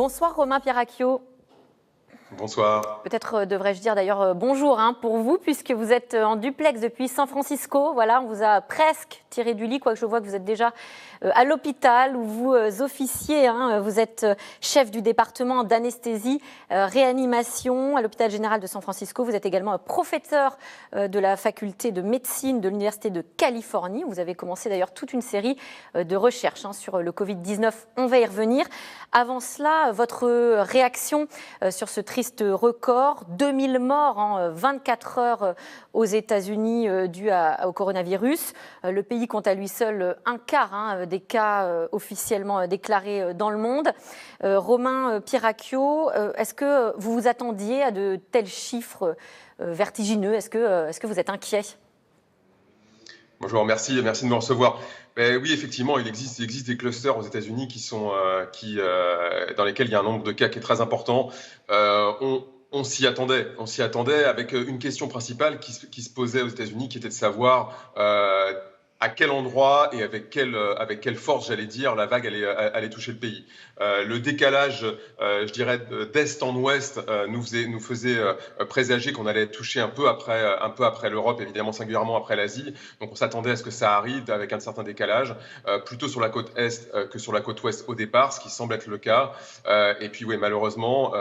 Bonsoir Romain Pierracchio. Bonsoir. Peut-être devrais-je dire d'ailleurs bonjour pour vous, puisque vous êtes en duplex depuis San Francisco. Voilà, on vous a presque tiré du lit, quoique je vois que vous êtes déjà à l'hôpital où vous officiez. Vous êtes chef du département d'anesthésie, réanimation à l'hôpital général de San Francisco. Vous êtes également professeur de la faculté de médecine de l'Université de Californie. Vous avez commencé d'ailleurs toute une série de recherches sur le Covid-19. On va y revenir. Avant cela, votre réaction sur ce triste record, 2000 morts en 24 heures aux États-Unis dus au coronavirus. Le pays compte à lui seul un quart des cas officiellement déclarés dans le monde. Romain Pierracchio, est-ce que vous vous attendiez à de tels chiffres vertigineux? Est-ce que vous êtes inquiet? Bonjour, merci de me recevoir. Oui, effectivement, il existe des clusters aux États-Unis dans lesquels il y a un nombre de cas qui est très important. On s'y attendait avec une question principale qui se posait aux États-Unis, qui était de savoir à quel endroit et avec quelle force, j'allais dire, la vague allait toucher le pays. Le décalage, je dirais, d'est en ouest nous faisait présager qu'on allait toucher un peu après l'Europe, évidemment singulièrement après l'Asie. Donc on s'attendait à ce que ça arrive avec un certain décalage, plutôt sur la côte est que sur la côte ouest au départ, ce qui semble être le cas. Et puis oui, malheureusement,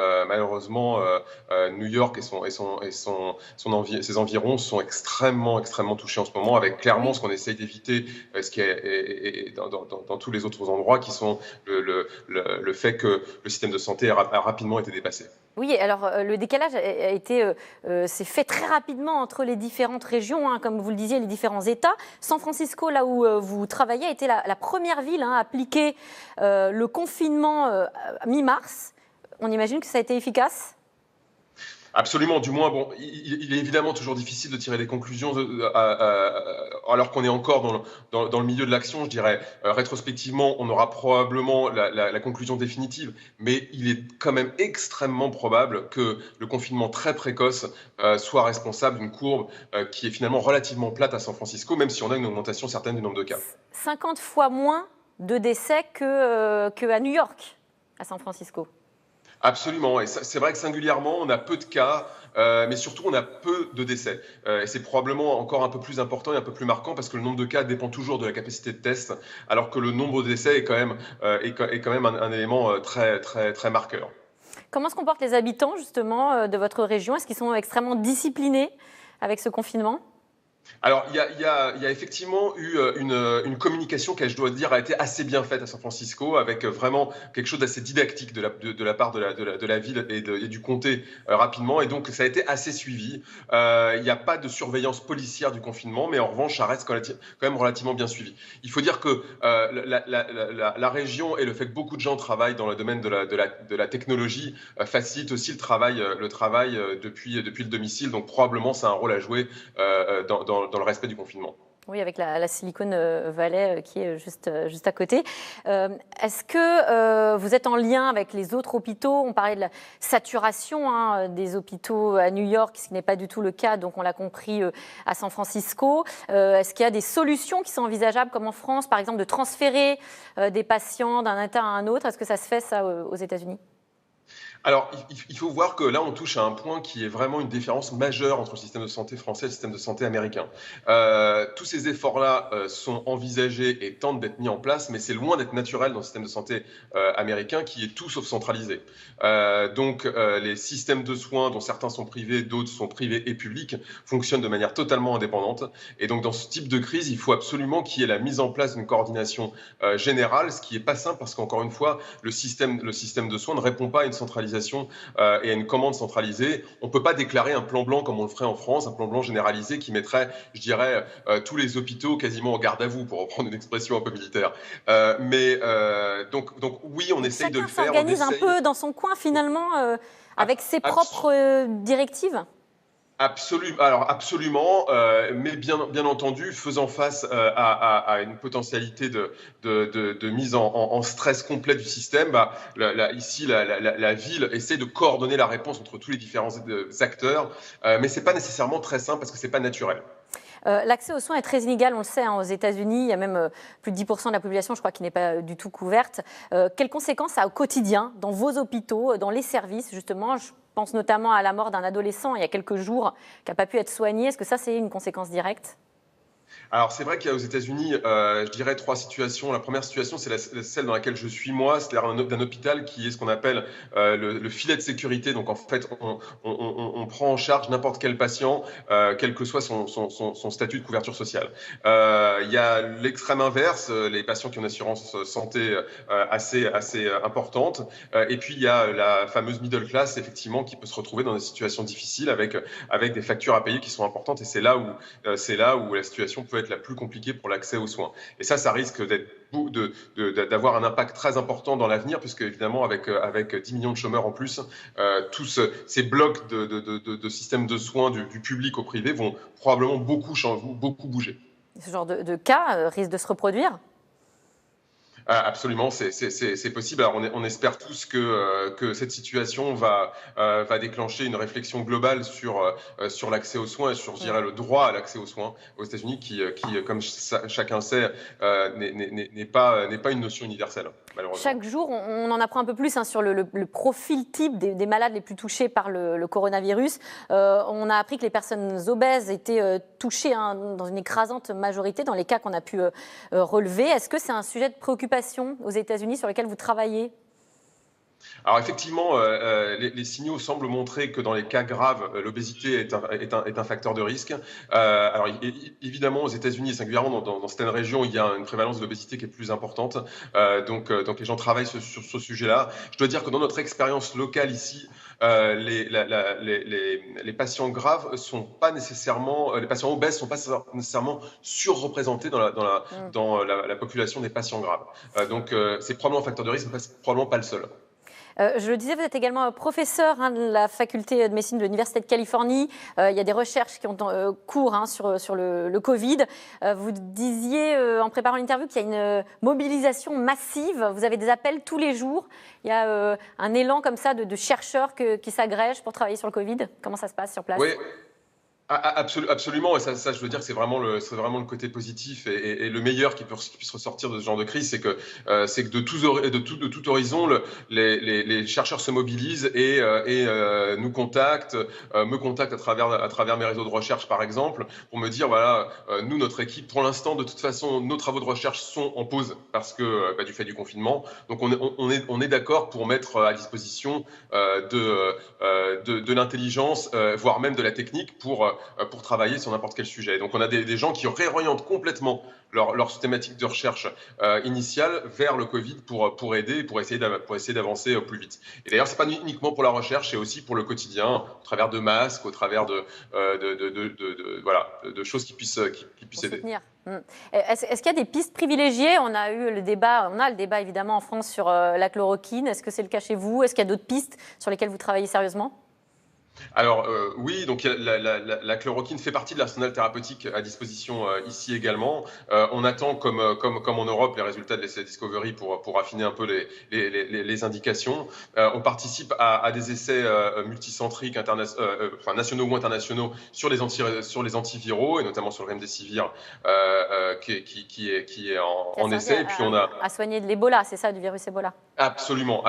New York et ses environs sont extrêmement touchés en ce moment, avec clairement ce qu'on essaye d'éviter, ce qui est dans tous les autres endroits, qui sont le fait que le système de santé a rapidement été dépassé. Oui, alors le décalage s'est fait très rapidement entre les différentes régions, comme vous le disiez, les différents États. San Francisco, là où vous travaillez, a été la première ville à appliquer le confinement mi-mars. On imagine que ça a été efficace ? Absolument, du moins, bon, il est évidemment toujours difficile de tirer des conclusions alors qu'on est encore dans le milieu de l'action, je dirais. Rétrospectivement, on aura probablement la conclusion définitive, mais il est quand même extrêmement probable que le confinement très précoce soit responsable d'une courbe qui est finalement relativement plate à San Francisco, même si on a une augmentation certaine du nombre de cas. 50 fois moins de décès qu'à New York, à San Francisco. Absolument, et c'est vrai que singulièrement, on a peu de cas, mais surtout on a peu de décès. Et c'est probablement encore un peu plus important et un peu plus marquant parce que le nombre de cas dépend toujours de la capacité de test, alors que le nombre de décès est quand même un élément très marqueur. Comment se comportent les habitants justement de votre région? Est-ce qu'ils sont extrêmement disciplinés avec ce confinement? Alors, il y a effectivement eu une communication qui, je dois dire, a été assez bien faite à San Francisco, avec vraiment quelque chose d'assez didactique de la part de la ville et du comté rapidement. Et donc, ça a été assez suivi. Il n'y a pas de surveillance policière du confinement, mais en revanche, ça reste quand même relativement bien suivi. Il faut dire que la région et le fait que beaucoup de gens travaillent dans le domaine de la technologie facilite aussi le travail depuis le domicile. Donc, probablement, ça a un rôle à jouer dans le respect du confinement. Oui, avec la Silicon Valley qui est juste à côté. Est-ce que vous êtes en lien avec les autres hôpitaux? On parlait de la saturation des hôpitaux à New York, ce qui n'est pas du tout le cas, donc on l'a compris, à San Francisco. Est-ce qu'il y a des solutions qui sont envisageables, comme en France, par exemple, de transférer des patients d'un État à un autre? Est-ce que ça se fait, ça, aux États-Unis? Alors, il faut voir que là, on touche à un point qui est vraiment une différence majeure entre le système de santé français et le système de santé américain. Tous ces efforts-là sont envisagés et tentent d'être mis en place, mais c'est loin d'être naturel dans le système de santé américain qui est tout sauf centralisé. Donc, les systèmes de soins, dont certains sont privés, d'autres sont privés et publics, fonctionnent de manière totalement indépendante. Et donc, dans ce type de crise, il faut absolument qu'il y ait la mise en place d'une coordination générale, ce qui n'est pas simple parce qu'encore une fois, le système de soins ne répond pas à une centralisation et à une commande centralisée. On ne peut pas déclarer un plan blanc comme on le ferait en France, un plan blanc généralisé qui mettrait, je dirais, tous les hôpitaux quasiment en garde à vous, pour reprendre une expression un peu militaire. Donc oui, on essaye de le faire. Chacun s'organise un peu dans son coin finalement, avec ses propres directives. Absolument, mais bien entendu, faisant face à une potentialité de mise en stress complet du système, ici la ville essaie de coordonner la réponse entre tous les différents acteurs, mais c'est pas nécessairement très simple parce que c'est pas naturel. L'accès aux soins est très inégal, on le sait, aux États-Unis. Il y a même plus de 10% de la population, je crois, qui n'est pas du tout couverte. Quelles conséquences ça a au quotidien, dans vos hôpitaux, dans les services, justement? Je pense notamment à la mort d'un adolescent il y a quelques jours qui n'a pas pu être soigné. Est-ce que ça, c'est une conséquence directe? Alors, c'est vrai qu'il y a aux États-Unis, je dirais, trois situations. La première situation, c'est celle dans laquelle je suis moi, c'est-à-dire d'un hôpital qui est ce qu'on appelle le filet de sécurité. Donc, en fait, on prend en charge n'importe quel patient, quel que soit son statut de couverture sociale. Il y a l'extrême inverse, les patients qui ont une assurance santé assez importante. Et puis, il y a la fameuse middle class, effectivement, qui peut se retrouver dans des situations difficiles avec des factures à payer qui sont importantes. Et c'est là où la situation peut être la plus compliquée pour l'accès aux soins. Et ça risque d'avoir un impact très important dans l'avenir, puisque évidemment, avec 10 millions de chômeurs en plus, tous ces blocs de systèmes de soins du public au privé vont probablement beaucoup bouger. Ce genre de cas risque de se reproduire? Absolument, c'est possible. Alors on espère tous que cette situation va déclencher une réflexion globale sur l'accès aux soins et sur, je dirais, le droit à l'accès aux soins aux États-Unis, qui comme chacun sait, n'est pas une notion universelle, malheureusement. Chaque jour, on en apprend un peu plus sur le profil type des malades les plus touchés par le coronavirus. On a appris que les personnes obèses étaient touchées dans une écrasante majorité dans les cas qu'on a pu relever. Est-ce que c'est un sujet de préoccupation aux États-Unis sur lequel vous travaillez? Alors effectivement, les signaux semblent montrer que dans les cas graves, l'obésité est un facteur de risque. Alors évidemment, aux États-Unis et singulièrement dans certaines régions, il y a une prévalence de l'obésité qui est plus importante. Donc les gens travaillent sur ce sujet-là. Je dois dire que dans notre expérience locale ici, les patients graves sont pas nécessairement, les patients obèses sont pas nécessairement surreprésentés dans la population des patients graves. Donc c'est probablement un facteur de risque, mais c'est probablement pas le seul. Je le disais, vous êtes également professeur de la faculté de médecine de l'Université de Californie. Il y a des recherches qui ont cours sur le Covid. Vous disiez en préparant l'interview qu'il y a une mobilisation massive. Vous avez des appels tous les jours. Il y a un élan comme ça de chercheurs qui s'agrègent pour travailler sur le Covid. Comment ça se passe sur place? Oui. Absolument, et ça, je veux dire que c'est vraiment le côté positif et le meilleur qui puisse ressortir de ce genre de crise, c'est que de tout horizon, les chercheurs se mobilisent et nous contactent, me contactent à travers mes réseaux de recherche, par exemple, pour me dire voilà, nous, notre équipe, pour l'instant, de toute façon, nos travaux de recherche sont en pause parce que du fait du confinement. Donc on est d'accord pour mettre à disposition de l'intelligence, voire même de la technique pour travailler sur n'importe quel sujet. Donc on a des gens qui réorientent complètement leur thématique de recherche initiale vers le Covid pour aider, pour essayer d'avancer au plus vite. Et d'ailleurs, c'est pas uniquement pour la recherche, c'est aussi pour le quotidien, au travers de masques, au travers de choses qui puissent aider. Est-ce qu'il y a des pistes privilégiées? On a le débat évidemment en France sur la chloroquine. Est-ce que c'est le cas chez vous? Est-ce qu'il y a d'autres pistes sur lesquelles vous travaillez sérieusement? Alors oui, donc la chloroquine fait partie de l'arsenal thérapeutique à disposition ici également. On attend comme en Europe les résultats de l'essai Discovery pour affiner un peu les indications. On participe à des essais multicentriques, nationaux ou internationaux sur les antiviraux et notamment sur le remdesivir qui est en essai. Et puis on a à soigner de l'Ebola, c'est ça, du virus Ebola? Absolument.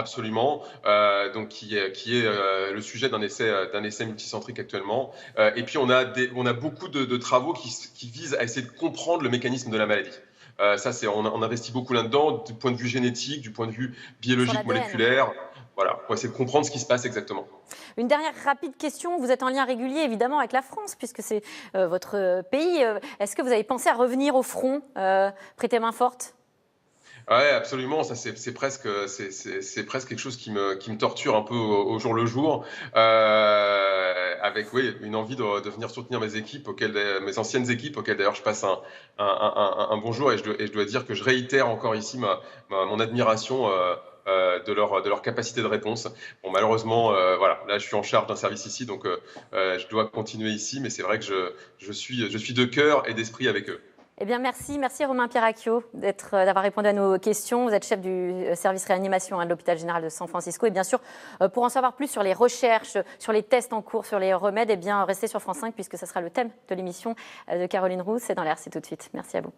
Donc qui est le sujet d'un essai multicentrique actuellement. Et puis on a beaucoup de travaux qui visent à essayer de comprendre le mécanisme de la maladie. On investit beaucoup là-dedans, du point de vue génétique, du point de vue biologique, moléculaire. Voilà, pour essayer de comprendre ce qui se passe exactement. Une dernière rapide question. Vous êtes en lien régulier évidemment avec la France puisque c'est votre pays. Est-ce que vous avez pensé à revenir au front, prêter main forte? Oui, absolument. Ça, c'est presque quelque chose qui me torture un peu au jour le jour, avec une envie de venir soutenir mes anciennes équipes, auxquelles d'ailleurs je passe un bonjour, et je dois dire que je réitère encore ici mon admiration de leur capacité de réponse. Bon, malheureusement, là je suis en charge d'un service ici, donc je dois continuer ici, mais c'est vrai que je suis de cœur et d'esprit avec eux. Eh bien, merci Romain Pierracchio d'avoir répondu à nos questions. Vous êtes chef du service réanimation de l'hôpital général de San Francisco. Et bien sûr, pour en savoir plus sur les recherches, sur les tests en cours, sur les remèdes, eh bien, restez sur France 5 puisque ce sera le thème de l'émission de Caroline Roux. C'est dans l'air, c'est tout de suite. Merci à vous.